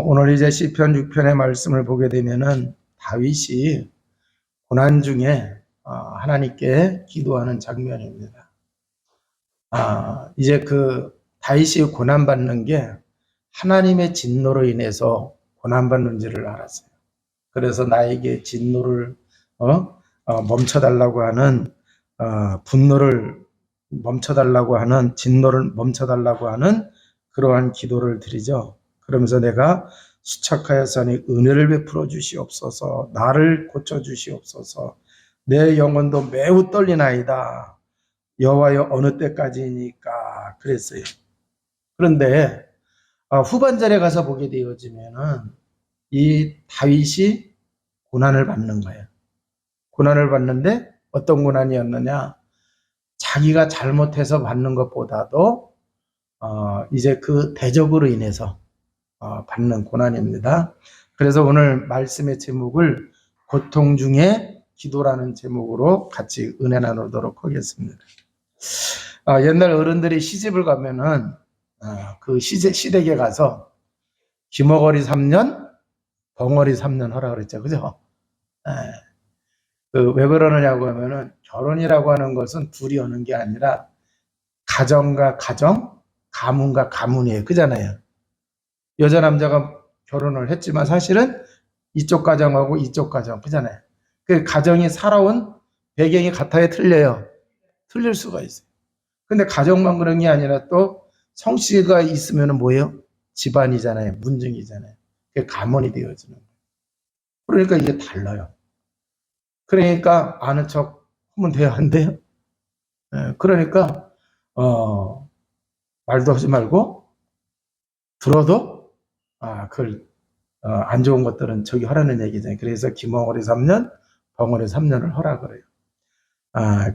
오늘 이제 시편 6편의 말씀을 보게 되면은 다윗이 고난 중에 하나님께 기도하는 장면입니다. 이제 그 다윗이 고난받는 게 하나님의 진노로 인해서 고난받는지를 알았어요. 그래서 나에게 진노를 멈춰달라고 하는 분노를 멈춰달라고 하는 진노를 멈춰달라고 하는 그러한 기도를 드리죠. 그러면서 내가 수착하였으니 은혜를 베풀어 주시옵소서, 나를 고쳐 주시옵소서, 내 영혼도 매우 떨리나이다. 여호와여 어느 때까지니까 그랬어요. 그런데 후반절에 가서 보게 되어지면은 이 다윗이 고난을 받는 거예요. 고난을 받는데 어떤 고난이었느냐? 자기가 잘못해서 받는 것보다도 이제 그 대적으로 인해서 받는 고난입니다. 그래서 오늘 말씀의 제목을 고통 중에 기도라는 제목으로 같이 은혜 나누도록 하겠습니다. 옛날 어른들이 시집을 가면은 그 시댁에 가서 기머거리 3년, 벙어리 3년 하라 그랬죠. 그죠? 왜 그러느냐고 하면은 결혼이라고 하는 것은 둘이 하는 게 아니라 가정과 가정, 가문과 가문이에요. 그잖아요. 여자 남자가 결혼을 했지만 사실은 이쪽 가정하고 이쪽 가정 그잖아요. 그 가정이 살아온 배경이 같아야 틀려요. 틀릴 수가 있어요. 근데 가정만 그런 게 아니라 또 성씨가 있으면 뭐예요? 집안이잖아요. 문증이잖아요. 그게 가문이 되어지는 거예요. 그러니까 이게 달라요. 그러니까 아는 척 하면 돼요? 안 돼요? 그러니까 말도 하지 말고 들어도 그걸 안 좋은 것들은 저기 하라는 얘기잖아요. 그래서 기멍어리 3년, 벙어리 3년을 하라 그래요.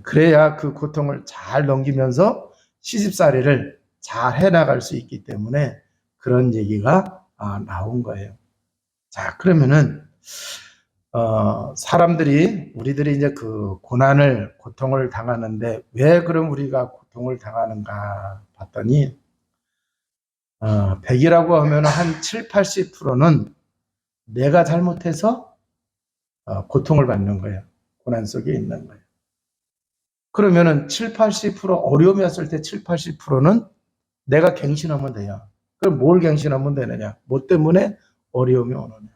그래야 그 고통을 잘 넘기면서 시집살이를 잘 해나갈 수 있기 때문에 그런 얘기가 나온 거예요. 자, 그러면은 우리들이 이제 그 고통을 당하는데 왜 그럼 우리가 고통을 당하는가 봤더니 100이라고 하면 한 7, 80%는 내가 잘못해서 고통을 받는 거예요. 고난 속에 있는 거예요. 그러면은 7, 80% 어려움이 왔을 때 7, 80%는 내가 갱신하면 돼요. 그럼 뭘 갱신하면 되느냐? 뭐 때문에 어려움이 오느냐?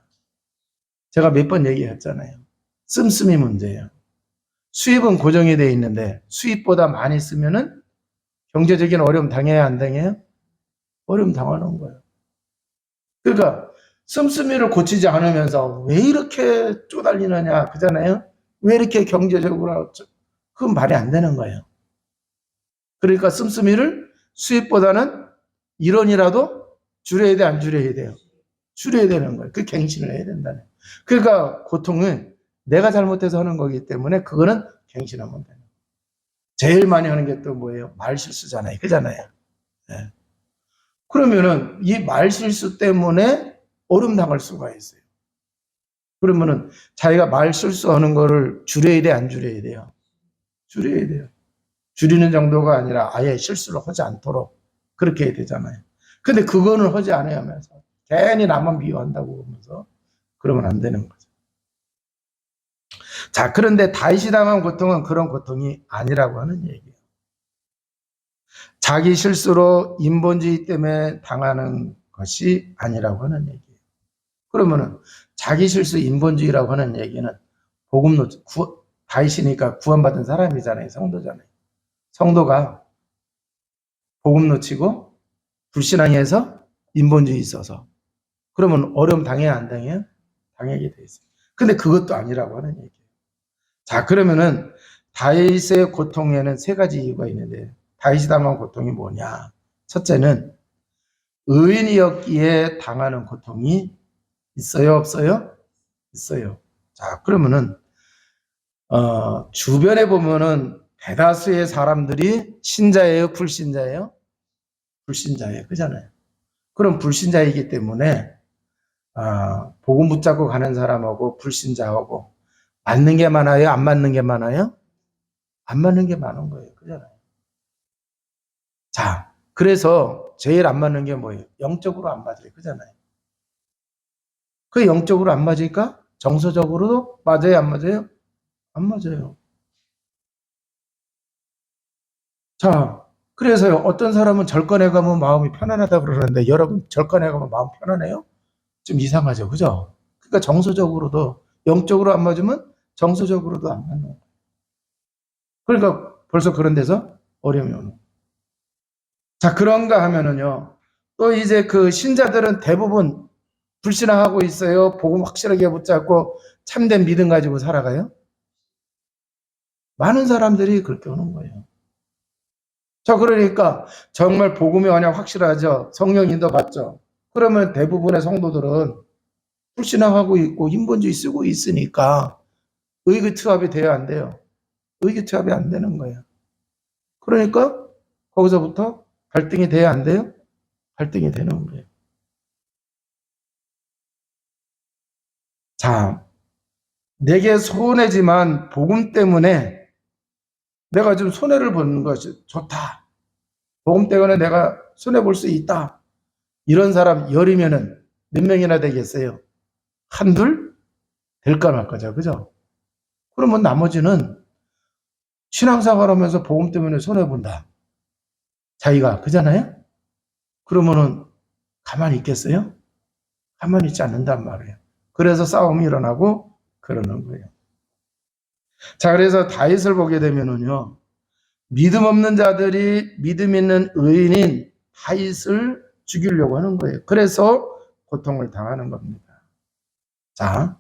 제가 몇 번 얘기했잖아요. 씀씀이 문제예요. 수입은 고정이 되어 있는데 수입보다 많이 쓰면은 경제적인 어려움 당해야 안 당해요? 어려움 당하는 거예요. 그러니까 씀씀이를 고치지 않으면서 왜 이렇게 쪼달리느냐 그잖아요. 왜 이렇게 경제적으로 그건 말이 안 되는 거예요. 그러니까 씀씀이를 수입보다는 1원이라도 줄여야 돼, 안 줄여야 돼요? 줄여야 되는 거예요. 그 갱신을 해야 된다는. 그러니까 고통은 내가 잘못해서 하는 거기 때문에 그거는 갱신하면 돼요. 제일 많이 하는 게 또 뭐예요? 말실수잖아요. 그잖아요. 네. 그러면은 이 말실수 때문에 어려움 당할 수가 있어요. 그러면은 자기가 말실수하는 거를 줄여야 돼, 안 줄여야 돼요? 줄여야 돼요. 줄이는 정도가 아니라 아예 실수를 하지 않도록 그렇게 해야 되잖아요. 근데 그거는 하지 않아야 하면서 괜히 나만 미워한다고 하면서 그러면 안 되는 거죠. 자, 그런데 다윗이 당한 고통은 그런 고통이 아니라고 하는 얘기예요. 자기 실수로 인본주의 때문에 당하는 것이 아니라고 하는 얘기예요. 그러면은 자기 실수 인본주의라고 하는 얘기는 다윗이니까 구원받은 사람이잖아요. 성도잖아요. 성도가 복음 놓치고 불신앙해서 인본주의 있어서 그러면 어려움 당해야 안 당해요? 당하게 돼 있어요. 근데 그것도 아니라고 하는 얘기예요. 자, 그러면은 다윗의 고통에는 세 가지 이유가 있는데 다윗이 당한 고통이 뭐냐? 첫째는 의인이었기에 당하는 고통이 있어요, 없어요? 있어요. 자, 그러면은 주변에 보면은 대다수의 사람들이 신자예요, 불신자예요? 불신자예요. 그잖아요. 그럼 불신자이기 때문에 복음 붙잡고 가는 사람하고 불신자하고 맞는 게 많아요? 안 맞는 게 많아요? 안 맞는 게 많은 거예요. 그잖아요. 자, 그래서 제일 안 맞는 게 뭐예요? 영적으로 안 맞아요. 그잖아요. 그 영적으로 안 맞으니까 정서적으로도 맞아요, 안 맞아요? 안 맞아요. 자, 그래서요, 어떤 사람은 절간에 가면 마음이 편안하다 그러는데 여러분 절간에 가면 마음 편안해요? 좀 이상하죠, 그죠? 그러니까 정서적으로도 영적으로 안 맞으면 정서적으로도 안 맞는 거예요. 그러니까 벌써 그런 데서 어려움이 오는 거예요. 자, 그런가 하면은요, 또 이제 그 신자들은 대부분 불신앙하고 있어요. 복음 확실하게 붙잡고 참된 믿음 가지고 살아가요. 많은 사람들이 그렇게 오는 거예요. 자, 그러니까 정말 복음이 언약 확실하죠. 성령 인도 받죠. 그러면 대부분의 성도들은 불신앙하고 있고 인본주의 쓰고 있으니까 의기투합이 돼야 안 돼요. 의기투합이 안 되는 거예요. 그러니까 거기서부터 갈등이 돼야 안 돼요? 갈등이 되는 거예요. 자, 내게 손해지만 복음 때문에 내가 좀 손해를 보는 것이 좋다. 복음 때문에 내가 손해 볼 수 있다. 이런 사람 열이면은 몇 명이나 되겠어요? 한둘 될까 말까죠, 그죠? 그러면 나머지는 신앙생활 하면서 복음 때문에 손해 본다. 자기가 그잖아요. 그러면은 가만히 있겠어요? 가만히 있지 않는단 말이에요. 그래서 싸움이 일어나고 그러는 거예요. 자, 그래서 다윗을 보게 되면은요, 믿음 없는 자들이 믿음 있는 의인인 다윗을 죽이려고 하는 거예요. 그래서 고통을 당하는 겁니다. 자,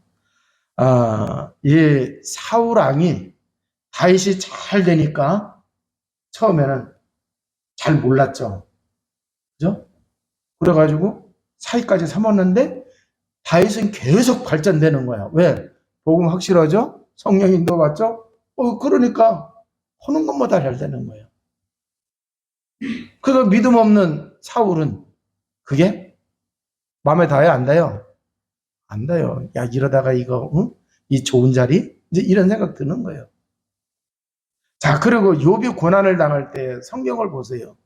이 사울 왕이 다윗이 잘 되니까 처음에는 잘 몰랐죠. 그죠? 그래가지고 사위까지 삼았는데 다윗은 계속 발전되는 거야. 왜? 복음 확실하죠? 성령 인도 받죠? 그러니까 하는 것마다 잘 되는 거예요. 그거 믿음 없는 사울은 그게 마음에 닿아요? 안 닿아요? 안 닿아요. 야, 이러다가 이거, 응? 이 좋은 자리? 이제 이런 생각 드는 거예요. 자, 그리고 욥이 고난을 당할 때 성경을 보세요.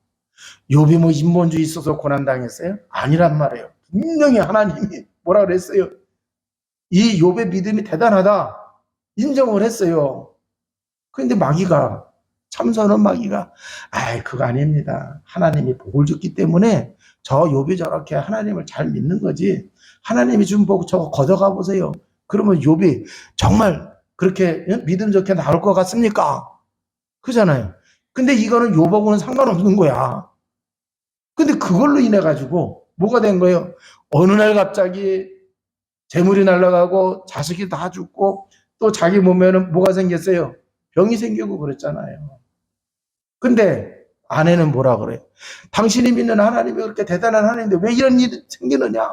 욥이 뭐 인본주의 있어서 고난 당했어요? 아니란 말이에요. 분명히 하나님이 뭐라 그랬어요? 이 욥의 믿음이 대단하다. 인정을 했어요. 그런데 마귀가 참선은 마귀가 그거 아닙니다. 하나님이 복을 줬기 때문에 저 욥이 저렇게 하나님을 잘 믿는 거지. 하나님이 준 복 저거 걷어가 보세요. 그러면 욥이 정말 그렇게 믿음 좋게 나올 것 같습니까? 그잖아요. 근데 이거는 욥하고는 상관없는 거야. 근데 그걸로 인해 가지고 뭐가 된 거예요? 어느 날 갑자기 재물이 날아가고 자식이 다 죽고 또 자기 몸에는 뭐가 생겼어요? 병이 생기고 그랬잖아요. 근데 아내는 뭐라 그래요? 당신이 믿는 하나님이 그렇게 대단한 하나님인데 왜 이런 일이 생기느냐?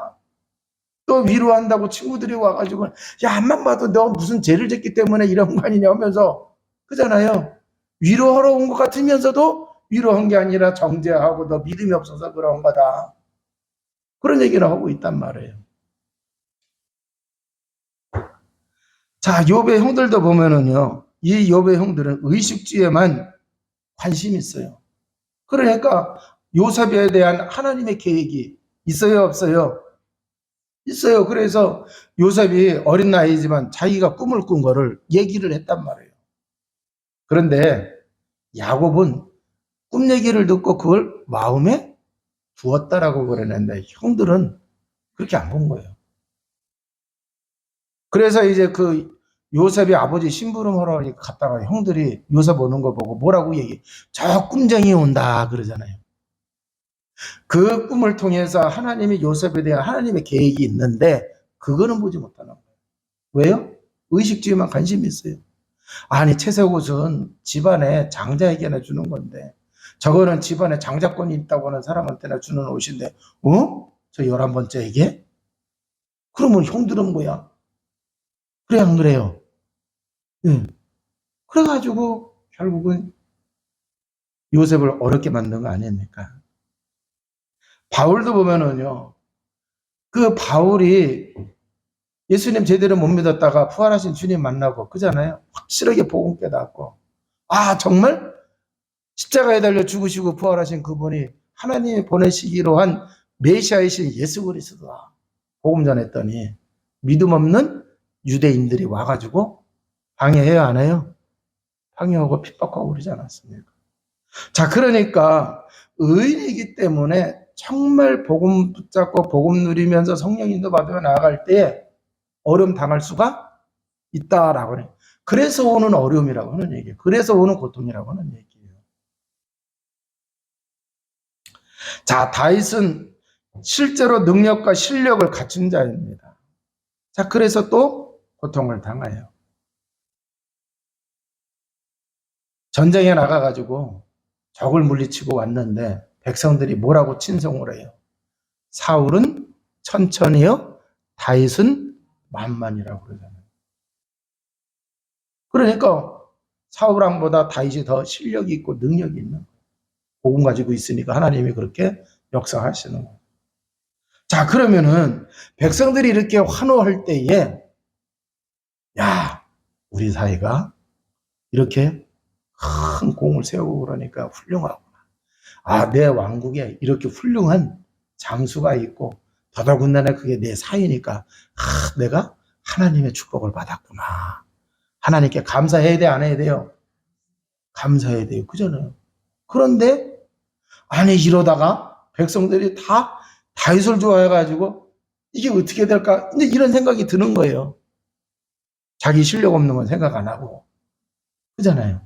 또 위로한다고 친구들이 와가지고 야, 앞만 봐도 너 무슨 죄를 졌기 때문에 이런 거 아니냐 하면서 그잖아요. 위로하러 온 것 같으면서도 위로한 게 아니라 정죄하고 너 믿음이 없어서 그런 거다. 그런 얘기를 하고 있단 말이에요. 자, 욥의 형들도 보면은요. 이 욥의 형들은 의식주에만 관심이 있어요. 그러니까 요셉에 대한 하나님의 계획이 있어요, 없어요? 있어요. 그래서 요셉이 어린 나이지만 자기가 꿈을 꾼 거를 얘기를 했단 말이에요. 그런데 야곱은 꿈 얘기를 듣고 그걸 마음에 두었다라고 그러는데 형들은 그렇게 안 본 거예요. 그래서 이제 그 요셉이 아버지 심부름하러 갔다가 형들이 요셉 오는 거 보고 뭐라고 얘기해? 저 꿈쟁이 온다 그러잖아요. 그 꿈을 통해서 하나님이 요셉에 대한 하나님의 계획이 있는데 그거는 보지 못하는 거예요. 왜요? 의식주의만 관심이 있어요. 아니 채색옷은 집안에 장자에게나 주는 건데 저거는 집안에 장자권이 있다고 하는 사람한테나 주는 옷인데 저 11번째에게? 그러면 형들은 뭐야? 그래 안 그래요? 응. 그래가지고 결국은 요셉을 어렵게 만든 거 아닙니까? 바울도 보면은요. 그 바울이 예수님 제대로 못 믿었다가 부활하신 주님 만나고 그잖아요. 확실하게 복음 깨닫고 정말 십자가에 달려 죽으시고 부활하신 그분이 하나님이 보내시기로 한 메시아이신 예수 그리스도다. 복음 전했더니 믿음 없는 유대인들이 와가지고 방해해야 안 해요? 방해하고 핍박하고 그러지 않았습니까? 자, 그러니까 의인이기 때문에 정말 복음 붙잡고 복음 누리면서 성령 인도 받으며 나아갈 때 어려움 당할 수가 있다라고 해요. 그래서 오는 어려움이라고 하는 얘기예요. 그래서 오는 고통이라고 하는 얘기예요. 자, 다윗은 실제로 능력과 실력을 갖춘 자입니다. 자, 그래서 또 고통을 당해요. 전쟁에 나가가지고 적을 물리치고 왔는데 백성들이 뭐라고 친송을 해요? 사울은 천천히요, 다윗은 만만이라고 그러잖아요. 그러니까 사울 왕보다 다윗이 더 실력이 있고 능력이 있는 거예요. 복음 가지고 있으니까 하나님이 그렇게 역사하시는 거예요. 자, 그러면은 백성들이 이렇게 환호할 때에 야, 우리 사회가 이렇게 큰 공을 세우고 그러니까 훌륭하구나. 아, 내 왕국에 이렇게 훌륭한 장수가 있고 더더군다나 그게 내 사위니까 내가 하나님의 축복을 받았구나. 하나님께 감사해야 돼, 안 해야 돼요? 감사해야 돼요. 그잖아요. 그런데 아니 이러다가 백성들이 다 다윗을 좋아해가지고 이게 어떻게 될까? 근데 이런 생각이 드는 거예요. 자기 실력 없는 건 생각 안 하고. 그잖아요.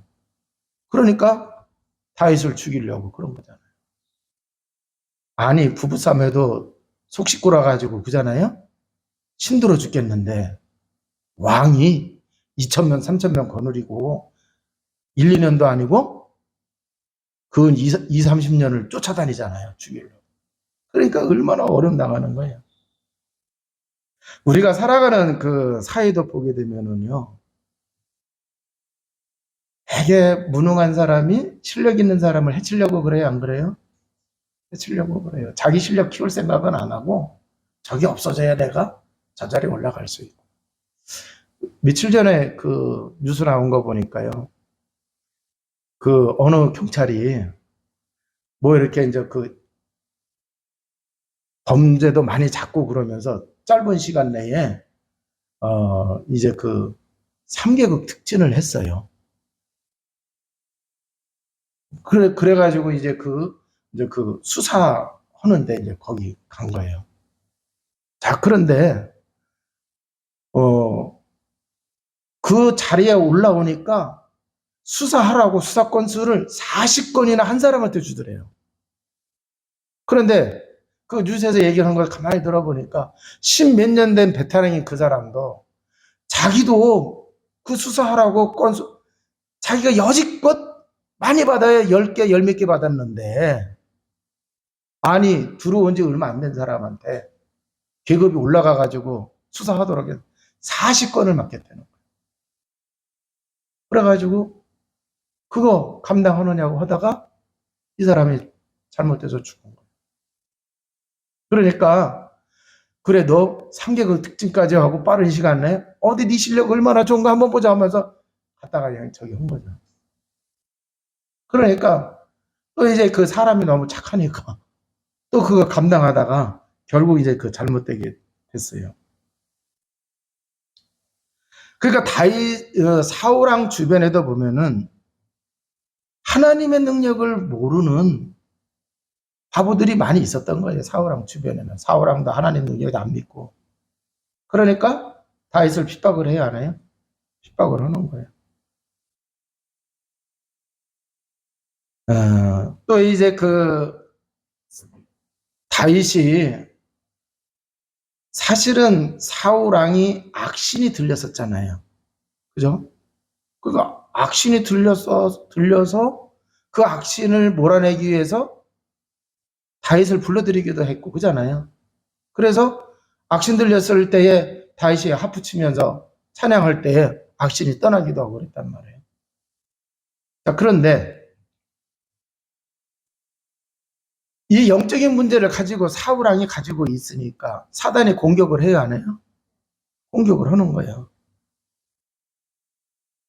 그러니까 다윗을 죽이려고 그런 거잖아요. 아니 부부싸움에도 속 시끄러 가지고 그잖아요. 힘들어 죽겠는데 왕이 2,000명 3,000명 거느리고 1, 2년도 아니고 그 2, 30년을 쫓아다니잖아요. 죽이려고. 그러니까 얼마나 어려움 당하는 거예요. 우리가 살아가는 그 사회도 보게 되면은요. 되게 무능한 사람이 실력 있는 사람을 해치려고 그래요, 안 그래요? 해치려고 그래요. 자기 실력 키울 생각은 안 하고 저게 없어져야 내가 저 자리에 올라갈 수 있고. 며칠 전에 그 뉴스 나온 거 보니까요. 그 어느 경찰이 뭐 이렇게 이제 그 범죄도 많이 잡고 그러면서 짧은 시간 내에 이제 그 3개국 특진을 했어요. 그래가지고 이제 그 수사하는데 이제 거기 간 거예요. 자, 그런데, 그 자리에 올라오니까 수사하라고 수사 건수를 40건이나 한 사람한테 주더래요. 그런데 그 뉴스에서 얘기하는 걸 가만히 들어보니까 10몇 년 된 베테랑인 그 사람도 자기도 그 수사하라고 건수, 자기가 여지껏 많이 받아야 10개, 10몇 개 받았는데, 아니, 들어온 지 얼마 안 된 사람한테 계급이 올라가가지고 수사하도록 해서 40건을 맡겼다는 거예요. 그래가지고 그거 감당하느냐고 하다가 이 사람이 잘못돼서 죽은 거예요. 그러니까 그래 너 3개월 특징까지 하고 빠른 시간 내에 어디 네 실력 얼마나 좋은가 한번 보자 하면서 갔다가 그냥 저기 한 거죠. 그러니까 또 이제 그 사람이 너무 착하니까 또 그거 감당하다가 결국 이제 그 잘못되게 됐어요. 그러니까 사울왕 주변에도 보면은 하나님의 능력을 모르는 바보들이 많이 있었던 거예요. 사울왕 주변에는. 사울왕도 하나님 능력을 안 믿고. 그러니까 다윗을 핍박을 해야 하나요? 핍박을 하는 거예요. 또 이제 그 다윗이 사실은 사울왕이 악신이 들렸었잖아요. 그죠? 그 악신이 들려서 그 악신을 몰아내기 위해서 다윗을 불러들이기도 했고, 그잖아요. 그래서 악신 들렸을 때에 다윗이 하프 치면서 찬양할 때에 악신이 떠나기도 하고 그랬단 말이에요. 자, 그런데 이 영적인 문제를 가지고 사울왕이 가지고 있으니까 사단이 공격을 해야 하나요? 공격을 하는 거예요.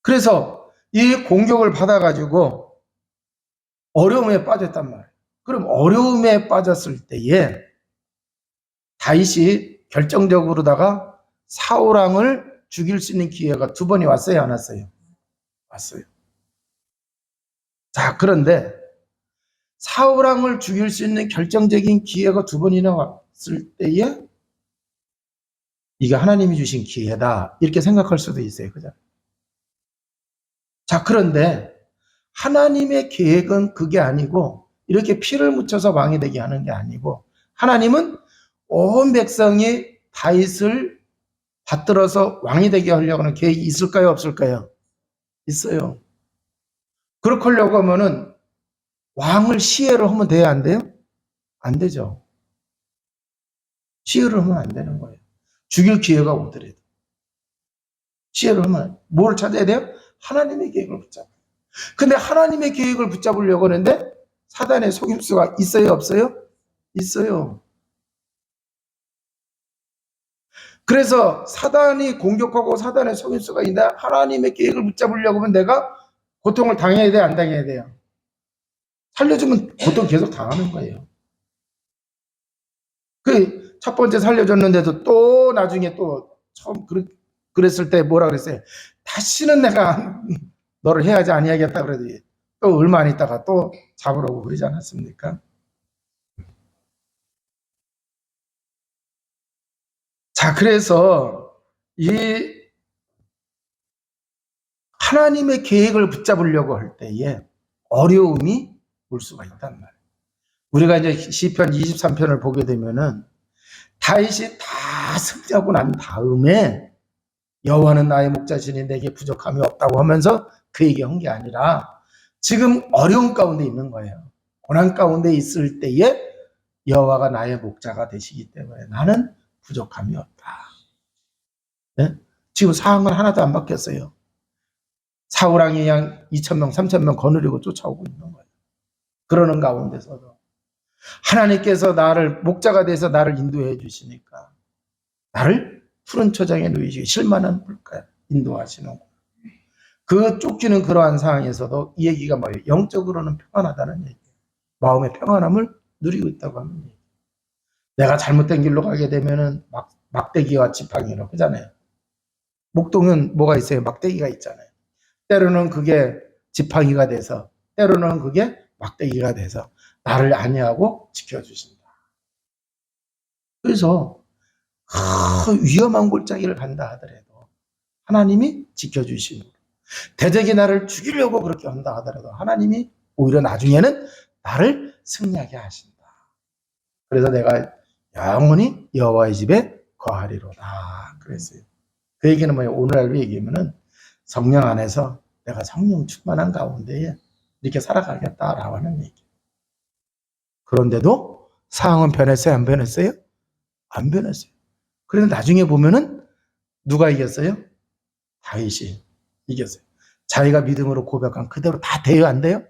그래서 이 공격을 받아가지고 어려움에 빠졌단 말이에요. 그럼 어려움에 빠졌을 때에 다윗이 결정적으로다가 사울왕을 죽일 수 있는 기회가 두 번이 왔어요, 안 왔어요? 왔어요. 자, 그런데 사울왕을 죽일 수 있는 결정적인 기회가 두 번이나 왔을 때에 이게 하나님이 주신 기회다 이렇게 생각할 수도 있어요. 그죠? 자, 그런데 하나님의 계획은 그게 아니고 이렇게 피를 묻혀서 왕이 되게 하는 게 아니고 하나님은 온 백성이 다윗을 받들어서 왕이 되게 하려고 하는 계획이 있을까요? 없을까요? 있어요. 그렇게 하려고 하면은 왕을 시해를 하면 돼야 안 돼요? 안 되죠. 시해를 하면 안 되는 거예요. 죽일 기회가 오더라도. 시해를 하면 뭘 찾아야 돼요? 하나님의 계획을 붙잡아요. 근데 하나님의 계획을 붙잡으려고 하는데 사단의 속임수가 있어요? 없어요? 있어요. 그래서 사단이 공격하고 사단의 속임수가 있나 하나님의 계획을 붙잡으려고 하면 내가 고통을 당해야 돼? 안 당해야 돼요? 살려주면 고통 계속 당하는 거예요. 그 첫 번째 살려줬는데도 또 나중에 또 처음 그랬을 때 뭐라 그랬어요? 다시는 내가 너를 해야지 아니하겠다 그러더니 또 얼마 안 있다가 또 잡으라고 그러지 않았습니까? 자, 그래서 이 하나님의 계획을 붙잡으려고 할 때에 어려움이 올 수가 있단 말이에요. 우리가 이제 시편 23편을 보게 되면은 다윗이 다 승리하고 난 다음에 여호와는 나의 목자시니 내게 부족함이 없다고 하면서 그 얘기한 게 아니라 지금 어려운 가운데 있는 거예요. 고난 가운데 있을 때에 여호와가 나의 목자가 되시기 때문에 나는 부족함이 없다. 네? 지금 상황은 하나도 안 바뀌었어요. 사울왕이 양 2,000명, 3,000명 거느리고 쫓아오고 있는 거예요. 그러는 가운데서도 하나님께서 나를 목자가 돼서 나를 인도해 주시니까 나를 푸른 초장에 누이시고 실만한 물가에 인도하시는 거예요. 그 쫓기는 그러한 상황에서도 이 얘기가 뭐예요? 영적으로는 평안하다는 얘기예요. 마음의 평안함을 누리고 있다고 하는 얘기예요. 내가 잘못된 길로 가게 되면은 막대기와 지팡이로 하잖아요. 목동은 뭐가 있어요? 막대기가 있잖아요. 때로는 그게 지팡이가 돼서 때로는 그게 막대기가 돼서 나를 안위하고 지켜주신다. 그래서 위험한 골짜기를 간다 하더라도 하나님이 지켜주시고 대적이 나를 죽이려고 그렇게 한다 하더라도 하나님이 오히려 나중에는 나를 승리하게 하신다. 그래서 내가 영원히 여호와의 집에 거하리로다 그랬어요. 그 얘기는 뭐예요? 오늘날로 얘기하면은 성령 안에서 내가 성령 충만한 가운데에 이렇게 살아가겠다라고 하는 얘기. 그런데도 상황은 변했어요? 안 변했어요? 안 변했어요. 그런데 나중에 보면은 누가 이겼어요? 다윗이 이겼어요. 자기가 믿음으로 고백한 그대로 다 돼요? 안 돼요?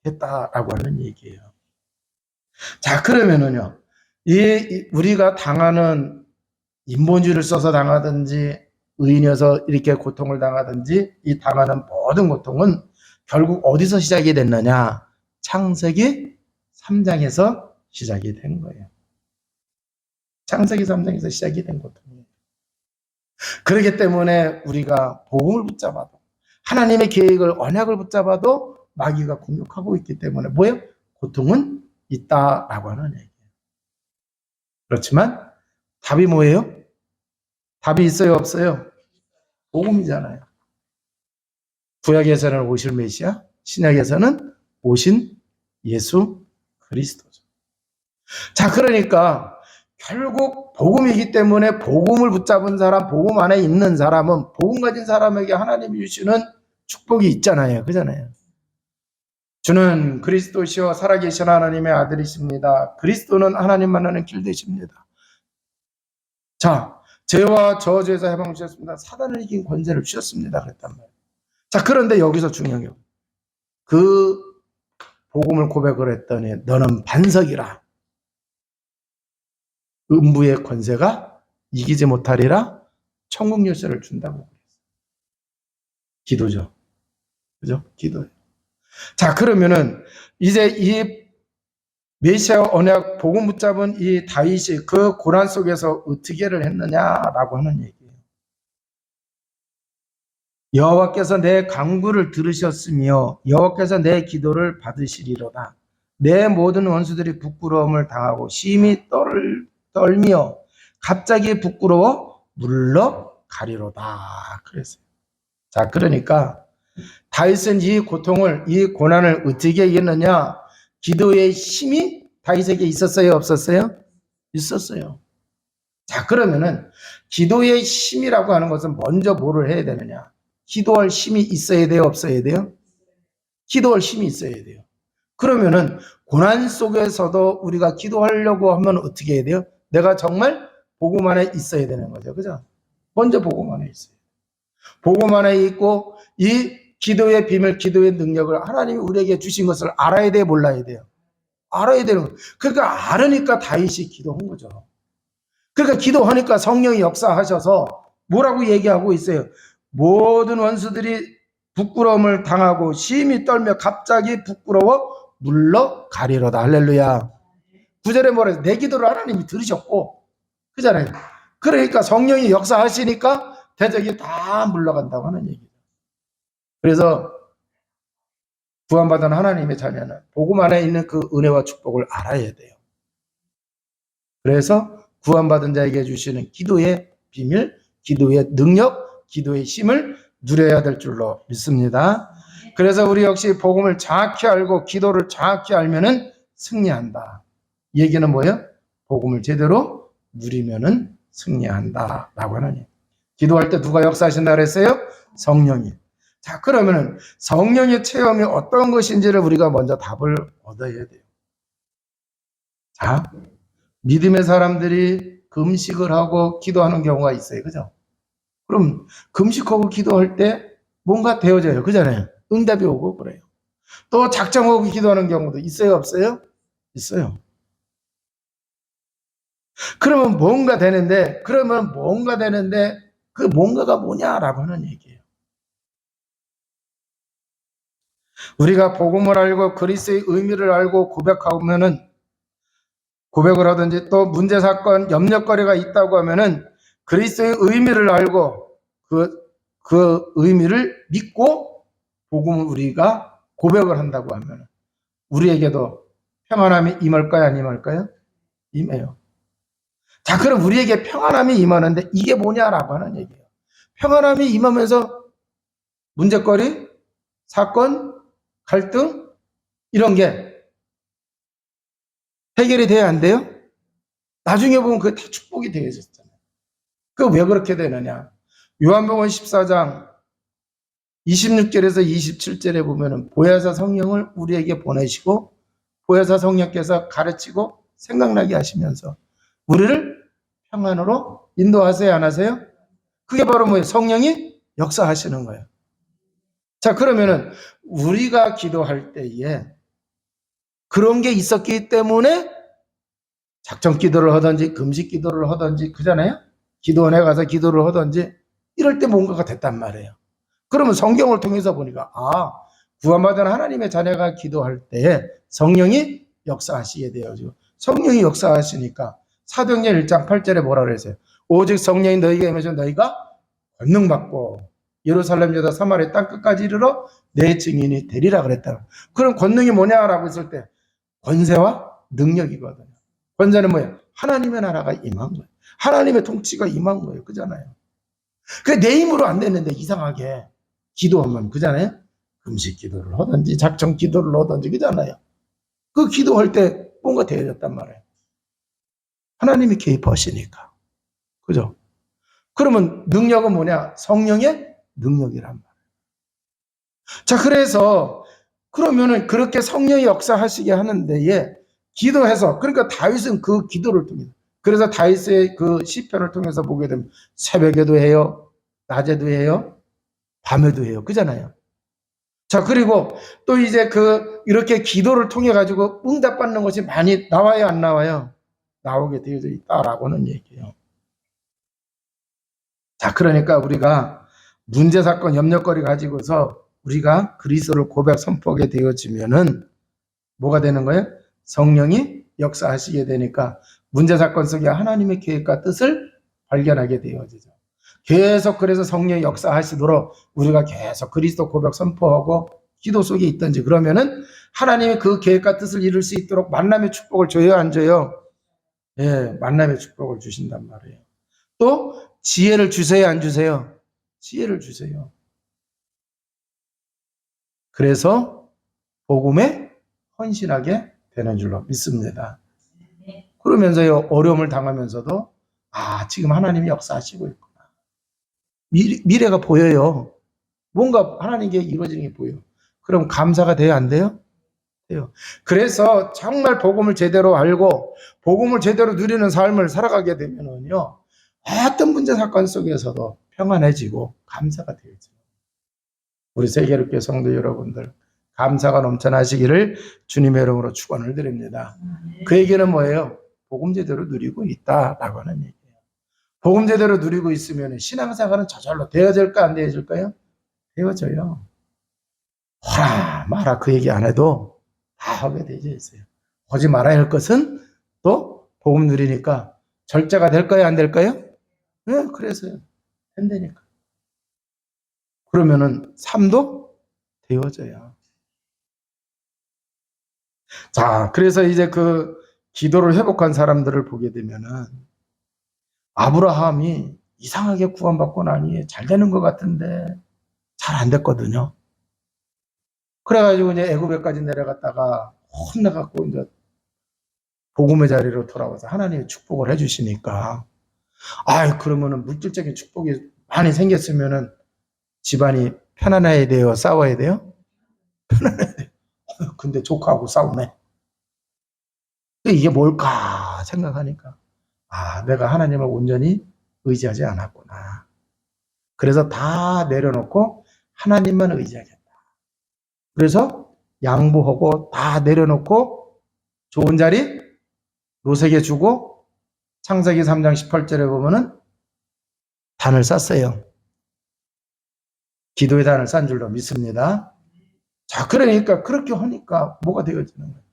됐다라고 하는 얘기예요. 자, 그러면은요, 우리가 당하는 인본주의를 써서 당하든지 의인이어서 이렇게 고통을 당하든지 이 당하는 모든 고통은 결국 어디서 시작이 됐느냐? 창세기 3장에서 시작이 된 거예요. 창세기 3장에서 시작이 된 고통이에요. 그렇기 때문에 우리가 복음을 붙잡아도 하나님의 계획을 언약을 붙잡아도 마귀가 공격하고 있기 때문에 뭐예요? 고통은 있다라고 하는 얘기예요. 그렇지만 답이 뭐예요? 답이 있어요? 없어요? 복음이잖아요. 구약에서는 오실 메시아, 신약에서는 오신 예수 그리스도죠. 자, 그러니까 결국 복음이기 때문에 복음을 붙잡은 사람, 복음 안에 있는 사람은 복음 가진 사람에게 하나님이 주시는 축복이 있잖아요. 그잖아요. 주는 그리스도시요 살아계신 하나님의 아들이십니다. 그리스도는 하나님 만나는 길 되십니다. 자, 죄와 저주에서 해방 주셨습니다. 사단을 이긴 권세를 주셨습니다. 그랬단 말이에요. 자, 그런데 여기서 중요한 게 그 복음을 고백을 했더니 너는 반석이라. 음부의 권세가 이기지 못하리라 천국 열쇠를 준다고 그랬어요. 기도죠. 그죠? 기도예요. 자, 그러면은 이제 이 메시아 언약 복음 붙잡은 이 다윗이 그 고난 속에서 어떻게를 했느냐라고 하는 얘기예요. 여호와께서 내 간구를 들으셨으며 여호와께서 내 기도를 받으시리로다. 내 모든 원수들이 부끄러움을 당하고 심히 떨며 갑자기 부끄러워 물러가리로다. 그랬어요. 자, 그러니까 다윗은 이 고통을, 이 고난을 어떻게 이겼느냐? 기도의 힘이 다윗에게 있었어요, 없었어요? 있었어요. 자, 그러면은 기도의 힘이라고 하는 것은 먼저 뭐를 해야 되느냐? 기도할 힘이 있어야 돼요, 없어야 돼요? 기도할 힘이 있어야 돼요. 그러면은 고난 속에서도 우리가 기도하려고 하면 어떻게 해야 돼요? 내가 정말 복음 안에 있어야 되는 거죠. 그죠? 먼저 복음 안에 있어요. 복음 안에 있고 이 기도의 비밀, 기도의 능력을 하나님이 우리에게 주신 것을 알아야 돼요, 몰라야 돼요? 알아야 되는 거예요. 그러니까 알으니까 다윗이 기도한 거죠. 그러니까 기도하니까 성령이 역사하셔서 뭐라고 얘기하고 있어요? 모든 원수들이 부끄러움을 당하고 심히 떨며 갑자기 부끄러워 물러가리로다. 할렐루야. 9절에 뭐라 해서 내 기도를 하나님이 들으셨고, 그잖아요. 그러니까 성령이 역사하시니까 대적이 다 물러간다고 하는 얘기죠. 그래서 구원받은 하나님의 자녀는 복음 안에 있는 그 은혜와 축복을 알아야 돼요. 그래서 구원받은 자에게 주시는 기도의 비밀, 기도의 능력, 기도의 힘을 누려야 될 줄로 믿습니다. 그래서 우리 역시 복음을 정확히 알고 기도를 정확히 알면은 승리한다. 이 얘기는 뭐예요? 복음을 제대로 누리면은 승리한다 라고 하는. 기도할 때 누가 역사하신다 그랬어요? 성령이. 자, 그러면은 성령의 체험이 어떤 것인지를 우리가 먼저 답을 얻어야 돼요. 자, 믿음의 사람들이 금식을 하고 기도하는 경우가 있어요. 그죠? 그럼 금식하고 기도할 때 뭔가 되어져요. 그잖아요. 응답이 오고 그래요. 또 작정하고 기도하는 경우도 있어요, 없어요? 있어요. 그러면 뭔가 되는데 그 뭔가가 뭐냐라고 하는 얘기예요. 우리가 복음을 알고 그리스도의 의미를 알고 고백을 하든지 또 문제 사건 염려거리가 있다고 하면은 그리스도의 의미를 알고 그 의미를 믿고 복음을 우리가 고백을 한다고 하면 우리에게도 평안함이 임할까요, 안 임할까요? 임해요. 자, 그럼 우리에게 평안함이 임하는데 이게 뭐냐라고 하는 얘기예요. 평안함이 임하면서 문제거리, 사건, 갈등 이런 게 해결이 돼야 안 돼요? 나중에 보면 그게 다 축복이 되어졌잖아요. 그 왜 그렇게 되느냐? 요한복음 14장 26절에서 27절에 보면은 보혜사 성령을 우리에게 보내시고 보혜사 성령께서 가르치고 생각나게 하시면서 우리를 평안으로 인도하세요, 안 하세요? 그게 바로 뭐예요? 성령이 역사하시는 거예요. 자, 그러면은 우리가 기도할 때에 그런 게 있었기 때문에 작정 기도를 하든지 금식 기도를 하든지 그잖아요. 기도원에 가서 기도를 하든지 이럴 때 뭔가가 됐단 말이에요. 그러면 성경을 통해서 보니까 구원받은 하나님의 자녀가 기도할 때 성령이 역사하시게 되어지고 성령이 역사하시니까 사도행전 1장 8절에 뭐라 그랬어요? 오직 성령이 너희에게 임하시면 너희가 권능 받고 예루살렘 여자 사마리아 땅 끝까지 이르러 내 증인이 되리라 그랬다. 그럼 권능이 뭐냐라고 했을 때 권세와 능력이거든요. 권세는 뭐예요? 하나님의 나라가 임한 거예요. 하나님의 통치가 임한 거예요. 그잖아요. 그게 내 힘으로 안 됐는데 이상하게 기도하면 그잖아요. 금식 기도를 하든지 작정 기도를 하든지 그잖아요. 그 기도할 때 뭔가 되어졌단 말이에요. 하나님이 개입하시니까. 그죠? 그러면 능력은 뭐냐? 성령의 능력이란 말이에요. 자, 그래서 그러면은 그렇게 성령이 역사하시게 하는 데에 기도해서 그러니까 다윗은 그 기도를 통해서 그래서 다윗의 그 시편을 통해서 보게 되면 새벽에도 해요. 낮에도 해요. 밤에도 해요. 그잖아요. 자, 그리고 또 이제 이렇게 기도를 통해 가지고 응답받는 것이 많이 나와요, 안 나와요? 나오게 되어져 있다라고는 얘기해요. 자, 그러니까 우리가 문제, 사건, 염려거리 가지고서 우리가 그리스도를 고백 선포하게 되어지면은 뭐가 되는 거예요? 성령이 역사하시게 되니까 문제, 사건 속에 하나님의 계획과 뜻을 발견하게 되어지죠. 계속 그래서 성령의 역사하시도록 우리가 계속 그리스도 고백 선포하고 기도 속에 있든지, 그러면은 하나님이 그 계획과 뜻을 이룰 수 있도록 만남의 축복을 줘요, 안 줘요? 예, 만남의 축복을 주신단 말이에요. 또 지혜를 주세요, 안 주세요? 지혜를 주세요. 그래서 복음에 헌신하게 되는 줄로 믿습니다. 그러면서요, 어려움을 당하면서도 지금 하나님이 역사하시고 있구나. 미래가 보여요. 뭔가 하나님께 이루어지는 게 보여요. 그럼 감사가 돼요, 안 돼요? 돼요. 그래서 정말 복음을 제대로 알고 복음을 제대로 누리는 삶을 살아가게 되면은요, 어떤 문제 사건 속에서도 평안해지고 감사가 되죠. 우리 세계롭게 성도 여러분들, 감사가 넘쳐나시기를 주님의 이름으로 축원을 드립니다. 그 얘기는 뭐예요? 복음 제대로 누리고 있다라고 하는 얘기예요. 복음 제대로 누리고 있으면 신앙생활은 저절로 되어질까, 안 되어질까요? 되어져요. 하라 마라 그 얘기 안 해도 다 하게 되어 있어요. 하지 말아야 할 것은 또 복음 누리니까 절제가 될까요, 안 될까요? 네, 그래서요. 된다니까. 그러면은 삶도 되어져요. 자, 그래서 이제 그 기도를 회복한 사람들을 보게 되면은 아브라함이 이상하게 구원받고 나니 잘 되는 것 같은데 잘 안 됐거든요. 그래가지고 이제 애굽에까지 내려갔다가 혼나갖고 이제 복음의 자리로 돌아와서 하나님의 축복을 해주시니까, 그러면은 물질적인 축복이 많이 생겼으면은 집안이 편안해야 돼요, 싸워야 돼요? 편안해야 돼요. 근데 조카하고 싸우네. 이게 뭘까 생각하니까, 내가 하나님을 온전히 의지하지 않았구나. 그래서 다 내려놓고 하나님만 의지하겠다. 그래서 양보하고 다 내려놓고 좋은 자리 롯에게 주고, 창세기 3장 18절에 보면은 단을 쌌어요. 기도의 단을 싼 줄로 믿습니다. 자, 그러니까 그렇게 하니까 뭐가 되어지는 거예요?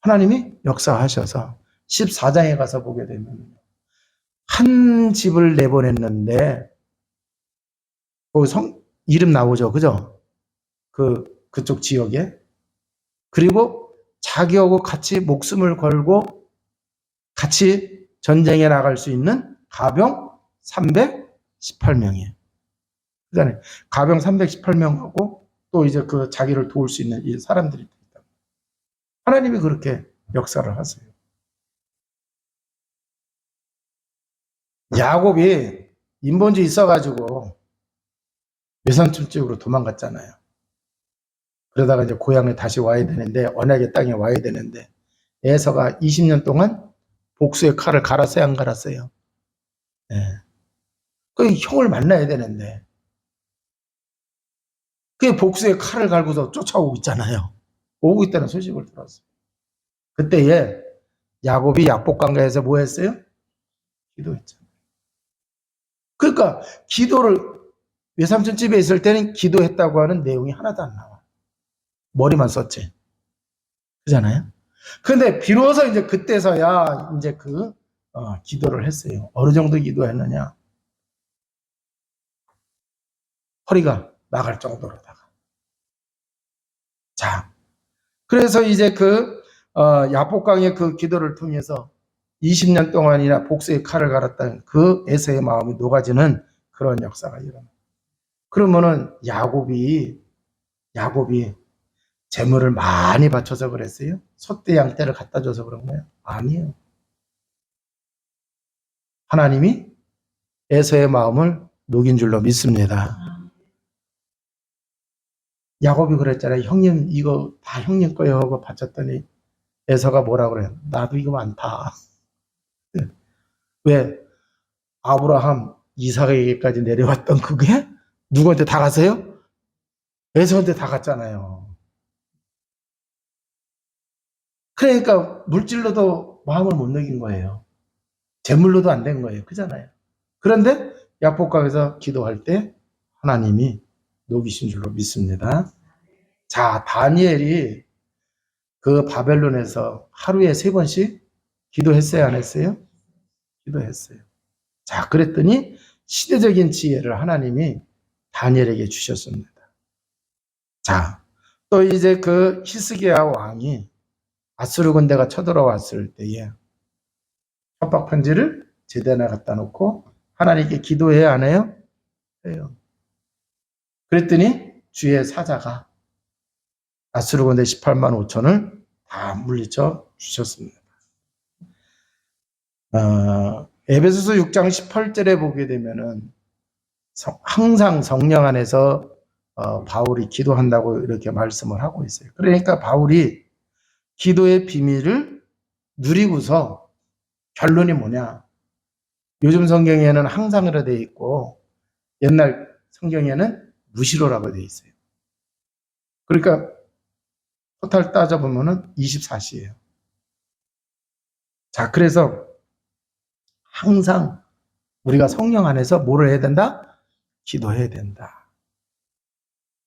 하나님이 역사하셔서 14장에 가서 보게 되면 한 집을 내보냈는데 그 이름 나오죠, 그죠? 그쪽 지역에. 그리고 자기하고 같이 목숨을 걸고 같이 전쟁에 나갈 수 있는 가병 318명이에요. 그다음에 가병 318명하고 또 이제 그 자기를 도울 수 있는 이 사람들이 있다. 하나님이 그렇게 역사를 하세요. 야곱이 인본주 있어가지고 외삼촌 집으로 도망갔잖아요. 그러다가 이제 고향에 다시 와야 되는데, 언약의 땅에 와야 되는데, 에서가 20년 동안 복수의 칼을 갈았어요, 안 갈았어요? 네. 그 형을 만나야 되는데, 그 복수의 칼을 갈고서 쫓아오고 있잖아요. 오고 있다는 소식을 들었어요. 그때에 야곱이 약복강가에서 뭐 했어요? 기도했잖아요. 그러니까 기도를, 외삼촌 집에 있을 때는 기도했다고 하는 내용이 하나도 안 나와. 머리만 썼지. 그잖아요? 근데 비로소 이제 그때서야 이제 기도를 했어요. 어느 정도 기도했느냐? 허리가 나갈 정도로다가. 자, 그래서 이제 야복강의 그 기도를 통해서 20년 동안이나 복수의 칼을 갈았다는 그 에서의 마음이 녹아지는 그런 역사가 일어나. 그러면은 야곱이 재물을 많이 바쳐서 그랬어요? 소떼 양떼를 갖다 줘서 그런 거예요? 아니에요. 하나님이 에서의 마음을 녹인 줄로 믿습니다. 야곱이 그랬잖아요. 형님 이거 다 형님 거예요 하고 바쳤더니 에서가 뭐라 그래요? 나도 이거 많다. 왜? 아브라함, 이삭에게까지 내려왔던 그게 누구한테 다 갔어요? 에서한테 다 갔잖아요. 그러니까 물질로도 마음을 못 녹인 거예요. 재물로도 안 된 거예요. 그잖아요. 그런데 야복강에서 기도할 때 하나님이 녹이신 줄로 믿습니다. 자, 다니엘이 그 바벨론에서 하루에 3번씩 기도했어요, 안 했어요? 기도했어요. 자, 그랬더니 시대적인 지혜를 하나님이 다니엘에게 주셨습니다. 자, 또 이제 그 히스기야 왕이 아수르 군대가 쳐들어왔을 때에 협박 편지를 제단에 갖다 놓고 하나님께 기도해야 안 해요? 해요. 그랬더니 주의 사자가 아수르 군대 18만 5천을 다 물리쳐 주셨습니다. 에베소서 6장 18절에 보게 되면은 항상 성령 안에서 바울이 기도한다고 이렇게 말씀을 하고 있어요. 그러니까 바울이 기도의 비밀을 누리고서 결론이 뭐냐? 요즘 성경에는 항상으로 되어 있고 옛날 성경에는 무시로라고 되어 있어요. 그러니까 토탈 따져보면은 24시예요. 자, 그래서 항상 우리가 성령 안에서 뭐를 해야 된다? 기도해야 된다.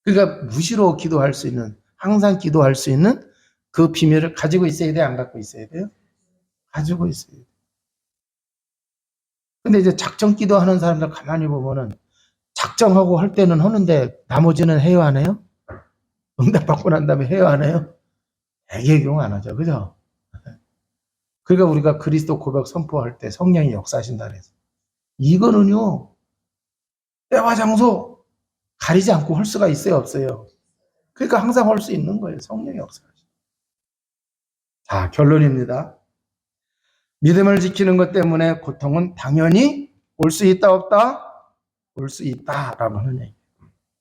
그러니까 무시로 기도할 수 있는, 항상 기도할 수 있는 그 비밀을 가지고 있어야 돼? 안 갖고 있어야 돼요? 가지고 있어야 돼요. 근데 이제 작정 기도하는 사람들 가만히 보면은 작정하고 할 때는 하는데 나머지는 해요, 안 해요? 응답받고 난 다음에 해요, 안 해요? 대개 경우 안 하죠. 그죠? 그러니까 우리가 그리스도 고백 선포할 때 성령이 역사하신다 그래서 이거는요, 때와 장소 가리지 않고 할 수가 있어요, 없어요? 그러니까 항상 할 수 있는 거예요. 성령의 역사하신. 자, 결론입니다. 믿음을 지키는 것 때문에 고통은 당연히 올 수 있다, 없다? 올 수 있다라고 하는 얘기예요.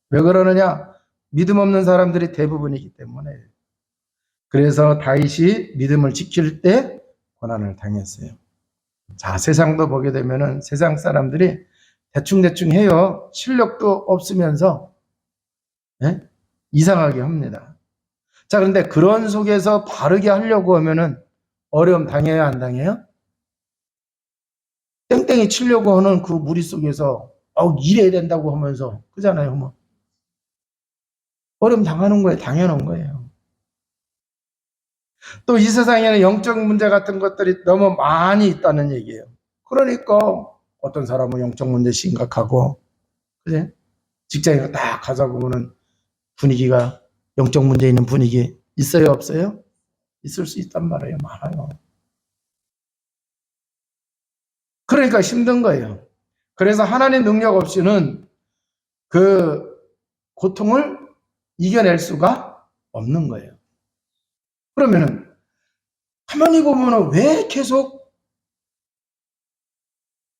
왜 그러느냐? 믿음 없는 사람들이 대부분이기 때문에. 그래서 다윗이 믿음을 지킬 때 고난을 당했어요. 자, 세상도 보게 되면은 세상 사람들이 대충대충 해요. 실력도 없으면서 이상하게 합니다. 자, 그런데 그런 속에서 바르게 하려고 하면은 어려움 당해요, 안 당해요? 땡땡이 치려고 하는 그 무리 속에서 이래야 된다고 하면서 그잖아요. 뭐 어려움 당하는 거예요. 당연한 거예요. 또 이 세상에는 영적 문제 같은 것들이 너무 많이 있다는 얘기예요. 그러니까 어떤 사람은 영적 문제 심각하고, 그래? 직장에 딱 가자 보면은 분위기가 영적 문제 있는 분위기 있어요, 없어요? 있을 수 있단 말이에요. 많아요. 그러니까 힘든 거예요. 그래서 하나님 능력 없이는 그 고통을 이겨낼 수가 없는 거예요. 그러면은 가만히 보면은 왜 계속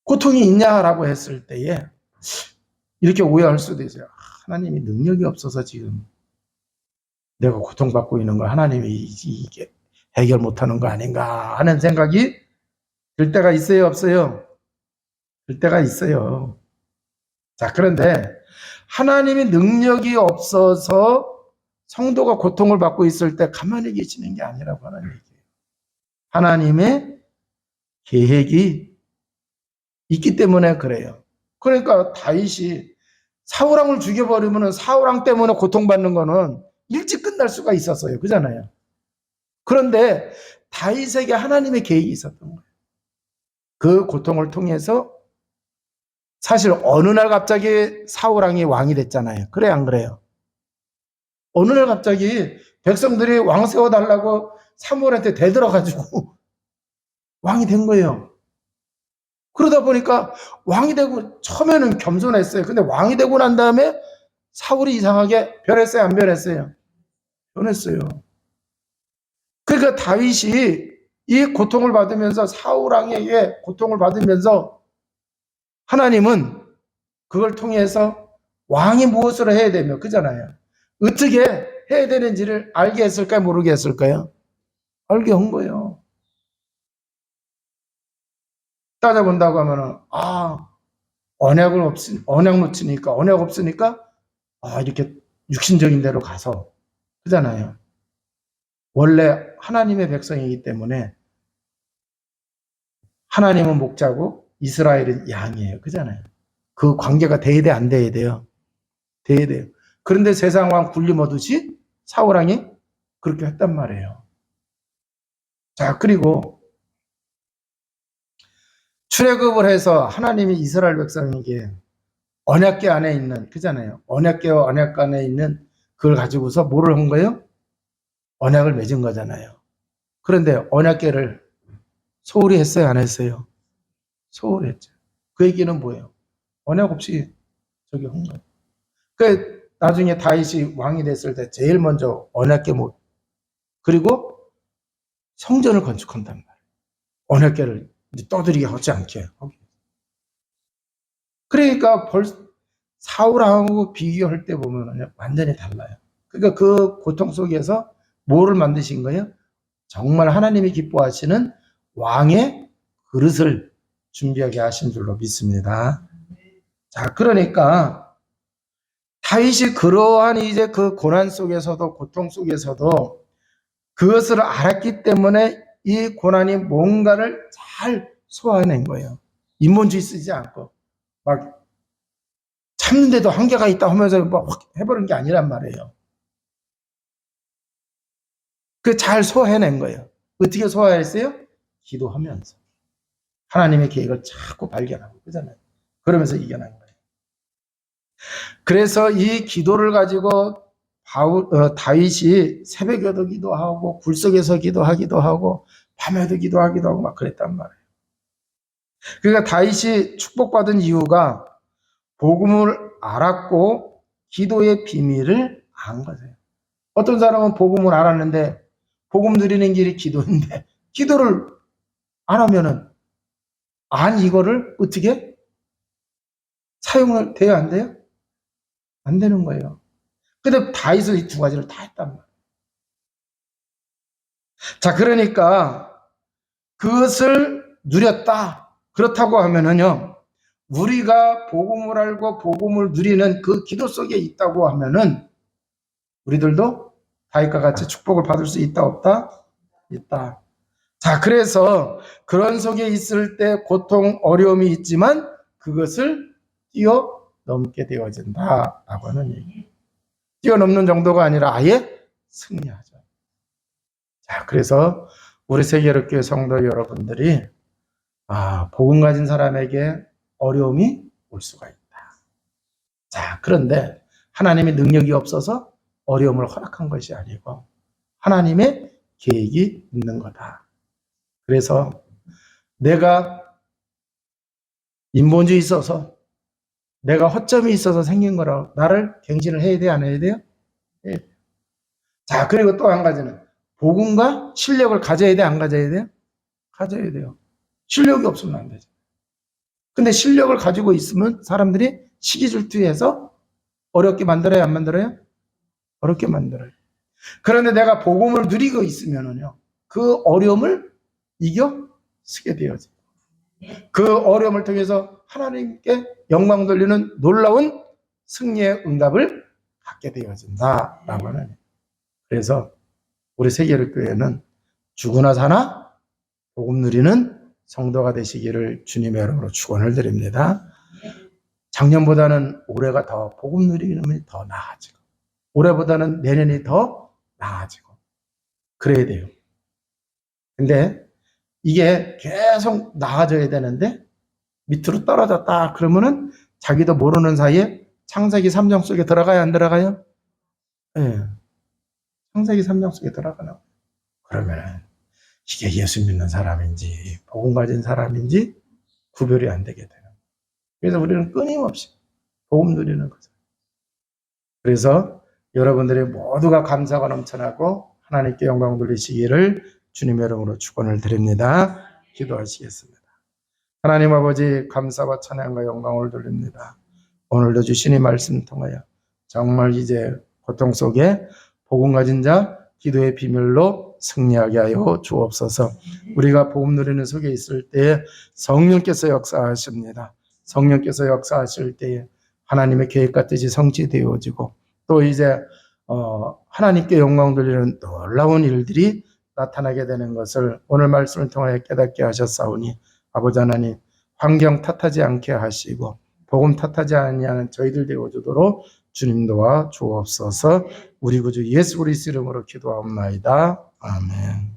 고통이 있냐라고 했을 때에 이렇게 오해할 수도 있어요. 하나님이 능력이 없어서 지금 내가 고통받고 있는 거 하나님이 이게 해결 못하는 거 아닌가 하는 생각이 들 때가 있어요, 없어요? 들 때가 있어요. 자, 그런데 하나님이 능력이 없어서 성도가 고통을 받고 있을 때 가만히 계시는 게 아니라고 하는 얘기예요. 하나님의 계획이 있기 때문에 그래요. 그러니까 다윗이 사울왕을 죽여버리면 사울왕 때문에 고통받는 거는 일찍 끝날 수가 있었어요. 그잖아요. 그런데 다윗에게 하나님의 계획이 있었던 거예요. 그 고통을 통해서 사실 어느 날 갑자기 사울왕이 왕이 됐잖아요. 그래 안 그래요? 어느 날 갑자기 백성들이 왕 세워달라고 사무엘한테 대들어가지고 왕이 된 거예요. 그러다 보니까 왕이 되고 처음에는 겸손했어요. 근데 왕이 되고 난 다음에 사울이 이상하게 변했어요, 안 변했어요? 변했어요. 그러니까 다윗이 이 고통을 받으면서 사울 왕에게 고통을 받으면서 하나님은 그걸 통해서 왕이 무엇을 해야 되며 그잖아요. 어떻게 해야 되는지를 알게 했을까요? 모르게 했을까요? 알게 한 거예요. 따져본다고 하면은 언약 놓치니까 언약 없으니까 이렇게 육신적인 대로 가서 그잖아요. 원래 하나님의 백성이기 때문에 하나님은 목자고 이스라엘은 양이에요. 그잖아요. 그 관계가 돼야 돼, 안 돼야 돼요? 돼야 돼요. 그런데 세상 왕 굴림하듯이 사울 왕이 그렇게 했단 말이에요. 자, 그리고 출애굽을 해서 하나님이 이스라엘 백성에게 언약궤 안에 있는, 그잖아요. 언약궤와 언약궤 안에 있는 그걸 가지고서 뭐를 한 거예요? 언약을 맺은 거잖아요. 그런데 언약궤를 소홀히 했어요, 안 했어요? 소홀히 했죠. 그 얘기는 뭐예요? 언약 없이 저기 한 거예요. 그 나중에 다윗이 왕이 됐을 때 제일 먼저 언약궤 못, 그리고 성전을 건축한단 말이에요. 언약궤를 떠들이게 하지 않게. 그러니까 사울하고 비교할 때 보면 완전히 달라요. 그러니까 그 고통 속에서 뭐를 만드신 거예요? 정말 하나님이 기뻐하시는 왕의 그릇을 준비하게 하신 줄로 믿습니다. 자, 그러니까 다윗이 그러한 이제 그 고난 속에서도 고통 속에서도 그것을 알았기 때문에 이 고난이 뭔가를 잘 소화해낸 거예요. 인본주의 쓰지 않고 막 참는데도 한계가 있다 하면서 뭐 확 해버린 게 아니란 말이에요. 그 잘 소화해낸 거예요. 어떻게 소화했어요? 기도하면서. 하나님의 계획을 자꾸 발견하고, 그잖아요. 그러면서 이겨낸 거예요. 그래서 이 기도를 가지고 다윗이 새벽에도 기도하고, 굴속에서 기도하기도 하고, 밤에도 기도하기도 하고, 막 그랬단 말이에요. 그러니까 다윗이 축복받은 이유가 복음을 알았고, 기도의 비밀을 안 거예요. 어떤 사람은 복음을 알았는데, 복음 누리는 길이 기도인데, 기도를 안 하면은, 이거를 어떻게 사용을 돼요, 안 돼요? 안 되는 거예요. 근데 다윗은 이 두 가지를 다 했단 말이에요. 자, 그러니까 그것을 누렸다. 그렇다고 하면은요, 우리가 복음을 알고 복음을 누리는 그 기도 속에 있다고 하면은 우리들도 다윗과 같이 축복을 받을 수 있다, 없다? 있다. 자, 그래서 그런 속에 있을 때 고통, 어려움이 있지만 그것을 뛰어넘게 되어진다라고 하는 얘기. 뛰어넘는 정도가 아니라 아예 승리하죠. 자, 그래서 우리 세계롭교회 성도 여러분들이 복음 가진 사람에게 어려움이 올 수가 있다. 자, 그런데 하나님의 능력이 없어서 어려움을 허락한 것이 아니고 하나님의 계획이 있는 거다. 그래서 내가 인본주의 있어서 내가 허점이 있어서 생긴 거라고 나를 갱신을 해야 돼요, 안 해야 돼요? 예. 자, 그리고 또 한 가지는 복음과 실력을 가져야 돼, 안 가져야 돼요? 가져야 돼요. 실력이 없으면 안 되죠. 근데 실력을 가지고 있으면 사람들이 시기질투해서 어렵게 만들어요, 안 만들어요? 어렵게 만들어요. 그런데 내가 복음을 누리고 있으면은요, 그 어려움을 이겨 쓰게 되어져. 그 어려움을 통해서 하나님께 영광 돌리는 놀라운 승리의 응답을 갖게 되어진다라고 하는. 그래서 우리 세계교회는 죽으나 사나 복음 누리는 성도가 되시기를 주님의 이름으로 축원을 드립니다. 작년보다는 올해가 더 복음 누리는 더 나아지고 올해보다는 내년이 더 나아지고 그래야 돼요. 근데 이게 계속 나아져야 되는데 밑으로 떨어졌다 그러면은 자기도 모르는 사이에 창세기 3장 속에 들어가요, 안 들어가요? 네. 창세기 3장 속에 들어가나. 그러면 이게 예수 믿는 사람인지 복음 가진 사람인지 구별이 안 되게 돼요. 그래서 우리는 끊임없이 복음 누리는 거죠. 그래서 여러분들이 모두가 감사가 넘쳐나고 하나님께 영광 돌리시기를 주님의 이름으로 축원을 드립니다. 기도하시겠습니다. 하나님 아버지 감사와 찬양과 영광을 돌립니다. 오늘도 주신 이 말씀 통하여 정말 이제 고통 속에 복음 가진 자 기도의 비밀로 승리하게 하여 주옵소서. 우리가 복음 누리는 속에 있을 때에 성령께서 역사하십니다. 성령께서 역사하실 때에 하나님의 계획과 뜻이 성취되어지고 또 이제 하나님께 영광 돌리는 놀라운 일들이 나타나게 되는 것을 오늘 말씀을 통하여 깨닫게 하셨사오니 아버지 하나님 환경 탓하지 않게 하시고 복음 탓하지 아니하는 저희들 되어주도록 주님 도와 주옵소서. 우리 구주 예수 그리스도 이름으로 기도하옵나이다. 아멘.